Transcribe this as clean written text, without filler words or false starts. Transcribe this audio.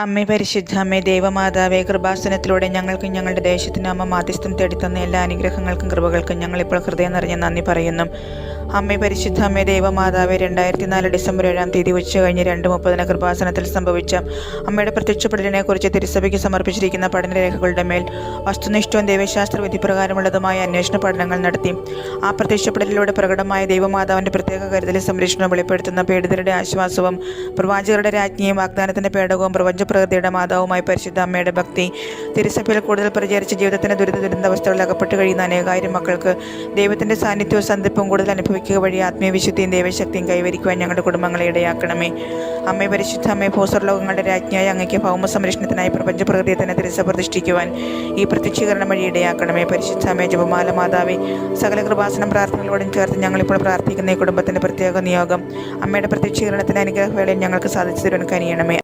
അമ്മേ പരിശുദ്ധ അമ്മേ ദേവമാതാവേ, കൃപാസനത്തിലൂടെ ഞങ്ങൾക്കും ഞങ്ങളുടെ ദേശത്തിനും അമ്മ മാധ്യസ്ഥം തേടിത്തന്ന എല്ലാ അനുഗ്രഹങ്ങൾക്കും കൃപകൾക്കും ഞങ്ങളിപ്പോൾ ഹൃദയം നിറഞ്ഞ നന്ദി പറയുന്നു. അമ്മേ പരിശുദ്ധ അമ്മേ ദേവമാതാവേ, 2004 ഡിസംബർ 7 തീയതി ഉച്ച കഴിഞ്ഞ് 2:30 കൃപാസനത്തിൽ സംഭവിച്ച അമ്മയുടെ പ്രത്യക്ഷപ്പെടലിനെ കുറിച്ച് തിരുസഭയ്ക്ക് സമർപ്പിച്ചിരിക്കുന്ന പഠനരേഖകളുടെ മേൽ വസ്തുനിഷ്ഠവും ദൈവശാസ്ത്ര വിധിപ്രകാരമുള്ളതുമായ അന്വേഷണ പഠനങ്ങൾ നടത്തി. ആ പ്രത്യക്ഷപ്പെടലിലൂടെ പ്രകടമായ ദൈവമാതാവിൻ്റെ പ്രത്യേക കരുതലും സംരക്ഷണവും വെളിപ്പെടുത്തുന്ന പീഡിതരുടെ ആശ്വാസവും പ്രവാചകരുടെ രാജ്ഞിയും വാഗ്ദാനത്തിൻ്റെ പേടകവും പ്രപഞ്ചപ്രകൃതിയുടെ മാതാവുമായി പരിശുദ്ധ അമ്മയുടെ ഭക്തി തിരുസഭയിൽ കൂടുതൽ പ്രചരിച്ച് ജീവിതത്തിൻ്റെ ദുരിതാവസ്ഥകളിൽ അകപ്പെട്ട് കഴിയുന്ന അനേകായിരം മക്കൾക്ക് ദൈവത്തിൻ്റെ സാന്നിധ്യവും സന്ധിപ്പും കൂടുതൽ അനുഭവിക്കുക വഴി ആത്മീയവിശുദ്ധിയും ദൈവശക്തിയും കൈവരിക്കുവാൻ ഞങ്ങളുടെ കുടുംബങ്ങളെ ഇടയാക്കണമേ. അമ്മേ പരിശുദ്ധ അമ്മേ, ഭൂസ്വർലോകങ്ങളുടെ രാജ്ഞിയായ അങ്ങയ്ക്ക് ഭൗമ സംരക്ഷണത്തിനായി പ്രപഞ്ചപ്രകൃതിയെ തന്നെ തിരുസഭ പ്രതിഷ്ഠിക്കുവാൻ ഈ പ്രത്യക്ഷീകരണം വഴി ഇടയാക്കണമേ. പരിശുദ്ധ അമ്മേ, ജപമാല മാതാവേ, സകല കൃപാസനം പ്രാർത്ഥനകളോടും ചേർത്ത് ഞങ്ങളിപ്പോൾ പ്രാർത്ഥിക്കുന്ന ഈ കുടുംബത്തിൻ്റെ പ്രത്യേക നിയോഗം അമ്മയുടെ പ്രത്യക്ഷീകരണത്തിൻ്റെ അനുഗ്രഹവേളയിൽ ഞങ്ങൾക്ക് സാധിച്ചു തരുവാൻ കനിയണമേ.